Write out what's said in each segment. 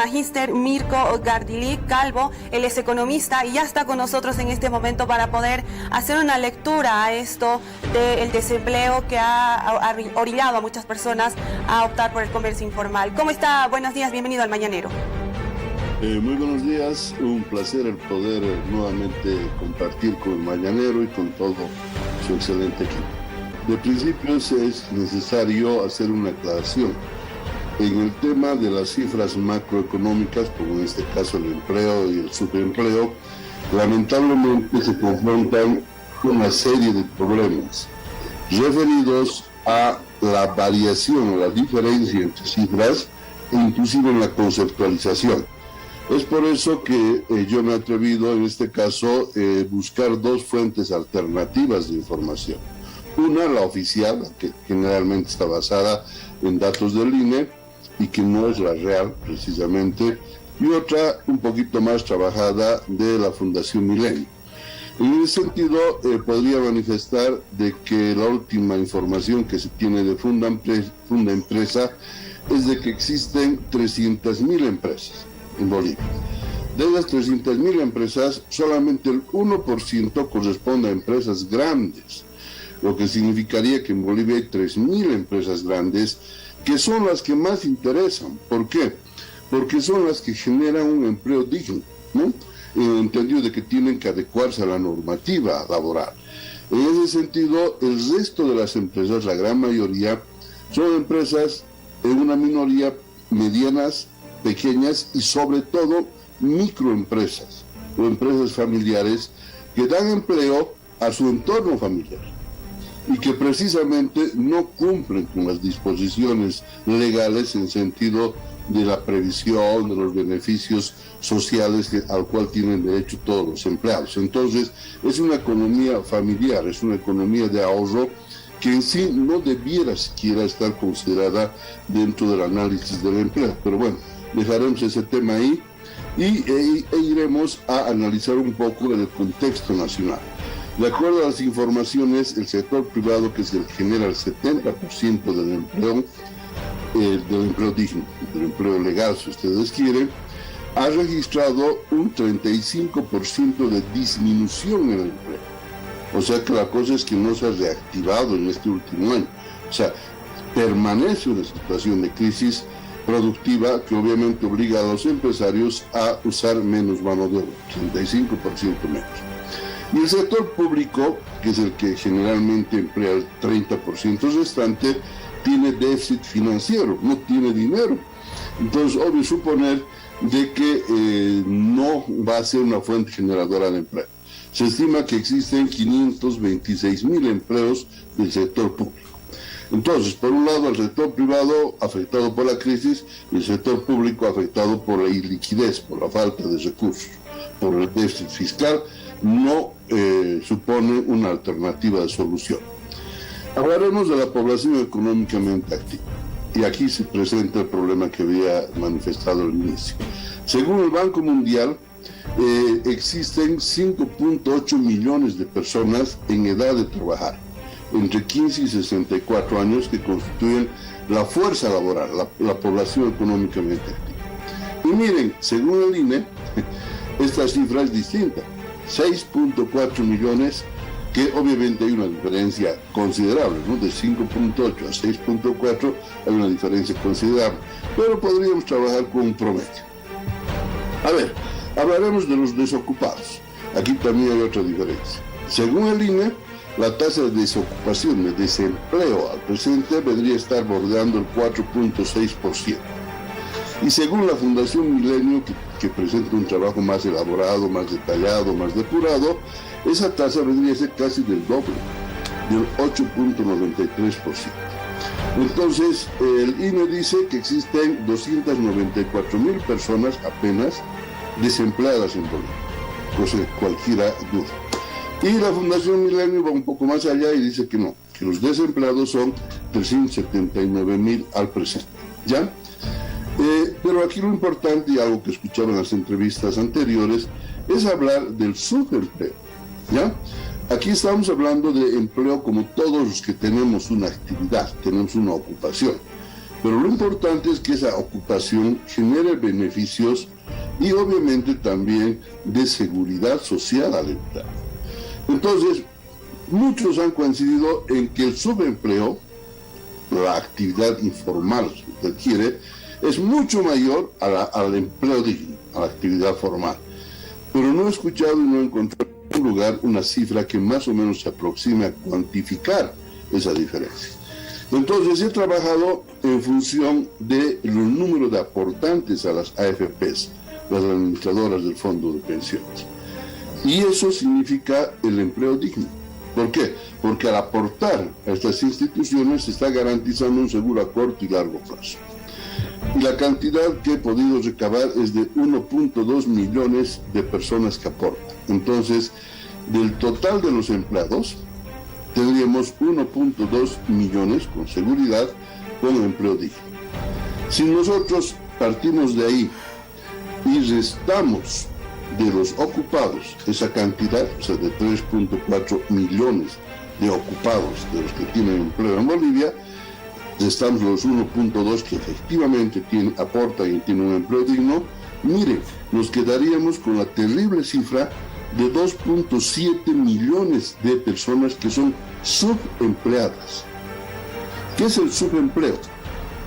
magíster Mirko Gardili Calvo. Él es economista y ya está con nosotros en este momento para poder hacer una lectura a esto del desempleo que ha orillado a muchas personas a optar por el comercio informal. ¿Cómo está? Buenos días, bienvenido al Mañanero. Muy buenos días, un placer el poder nuevamente compartir con el Mañanero y con todo su excelente equipo. De principios es necesario hacer una aclaración. En el tema de las cifras macroeconómicas, como en este caso el empleo y el subempleo, lamentablemente se confrontan con una serie de problemas referidos a la variación, la diferencia entre cifras e inclusive en la conceptualización. Es por eso que yo me he atrevido en este caso buscar dos fuentes alternativas de información. Una, la oficial, que generalmente está basada en datos del INE y que no es la real precisamente, y otra un poquito más trabajada de la Fundación Milenio. En ese sentido, podría manifestar de que la última información que se tiene de Funda Empresa es de que existen 300.000 empresas en Bolivia. De las 300.000 empresas, solamente el 1% corresponde a empresas grandes, lo que significaría que en Bolivia hay 3.000 empresas grandes que son las que más interesan. ¿Por qué? Porque son las que generan un empleo digno, ¿no? En el entendido de que tienen que adecuarse a la normativa laboral. En ese sentido, el resto de las empresas, la gran mayoría, son empresas en una minoría medianas, pequeñas y sobre todo microempresas o empresas familiares que dan empleo a su entorno familiar y que precisamente no cumplen con las disposiciones legales en sentido de la previsión, de los beneficios sociales al cual tienen derecho todos los empleados. Entonces, es una economía familiar, es una economía de ahorro que en sí no debiera siquiera estar considerada dentro del análisis del empleo. Pero bueno, dejaremos ese tema ahí e iremos a analizar un poco el contexto nacional. De acuerdo a las informaciones, el sector privado, que es el que genera el 70% del empleo digno, del empleo legal, si ustedes quieren, ha registrado un 35% de disminución en el empleo. O sea que la cosa es que no se ha reactivado en este último año. O sea, permanece una situación de crisis productiva que obviamente obliga a los empresarios a usar menos mano de obra, 35% menos. Y el sector público, que es el que generalmente emplea el 30% restante, tiene déficit financiero, no tiene dinero. Entonces, obvio suponer de que no va a ser una fuente generadora de empleo. Se estima que existen 526.000 empleos del sector público. Entonces, por un lado, el sector privado afectado por la crisis y el sector público afectado por la iliquidez, por la falta de recursos, por el déficit fiscal, no supone una alternativa de solución. Hablaremos de la población económicamente activa. Y aquí se presenta el problema que había manifestado al inicio. Según el Banco Mundial, existen 5.8 millones de personas en edad de trabajar, entre 15 y 64 años, que constituyen la fuerza laboral, la población económicamente activa. Y miren, según el INE, esta cifra es distinta, 6.4 millones, que obviamente hay una diferencia considerable, ¿no? De 5.8 a 6.4 hay una diferencia considerable, pero podríamos trabajar con un promedio. A ver, hablaremos de los desocupados. Aquí también hay otra diferencia. Según el INE, la tasa de desocupación, de desempleo al presente, vendría a estar bordeando el 4.6%. Y según la Fundación Milenio, que presenta un trabajo más elaborado, más detallado, más depurado, esa tasa vendría a ser casi del doble, del 8.93%. Entonces, el INE dice que existen 294.000 personas apenas desempleadas en Bolivia, cosa que cualquiera duda. Y la Fundación Milenio va un poco más allá y dice que no, que los desempleados son 379.000 al presente, ¿ya? Pero aquí lo importante, y algo que escuchaba en las entrevistas anteriores, es hablar del subempleo, ¿ya? Aquí estamos hablando de empleo como todos los que tenemos una actividad, tenemos una ocupación. Pero lo importante es que esa ocupación genere beneficios y obviamente también de seguridad social al empleado. Entonces, muchos han coincidido en que el subempleo, la actividad informal, si usted quiere, es mucho mayor al empleo digno, a la actividad formal. Pero no he escuchado y no he encontrado en ningún lugar una cifra que más o menos se aproxime a cuantificar esa diferencia. Entonces he trabajado en función de los números de aportantes a las AFPs, las administradoras del fondo de pensiones. Y eso significa el empleo digno. ¿Por qué? Porque al aportar a estas instituciones se está garantizando un seguro a corto y largo plazo. Y la cantidad que he podido recabar es de 1.2 millones de personas que aportan. Entonces, del total de los empleados, tendríamos 1.2 millones con seguridad con empleo digno. Si nosotros partimos de ahí y restamos de los ocupados esa cantidad, o sea, de 3.4 millones de ocupados de los que tienen empleo en Bolivia, restamos los 1.2 que efectivamente aportan y tienen un empleo digno, miren, nos quedaríamos con la terrible cifra de 2.7 millones de personas que son subempleadas. ¿Qué es el subempleo?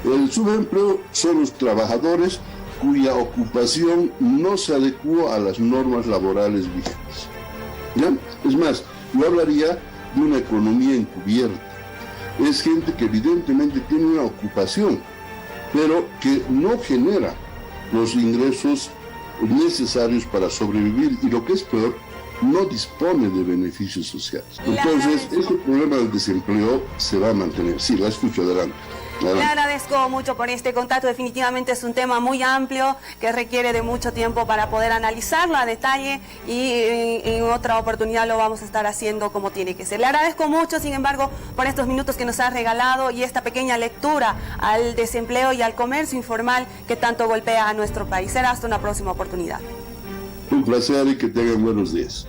El subempleo son los trabajadores cuya ocupación no se adecua a las normas laborales vigentes. ¿Ya? Es más, yo hablaría de una economía encubierta. Es gente que evidentemente tiene una ocupación, pero que no genera los ingresos necesarios para sobrevivir y lo que es peor, no dispone de beneficios sociales. Entonces, este problema del desempleo se va a mantener. Sí, la escucho, adelante. Le agradezco mucho por este contacto. Definitivamente es un tema muy amplio que requiere de mucho tiempo para poder analizarlo a detalle y en otra oportunidad lo vamos a estar haciendo como tiene que ser. Le agradezco mucho, sin embargo, por estos minutos que nos ha regalado y esta pequeña lectura al desempleo y al comercio informal que tanto golpea a nuestro país. Será hasta una próxima oportunidad. Un placer y que tengan buenos días.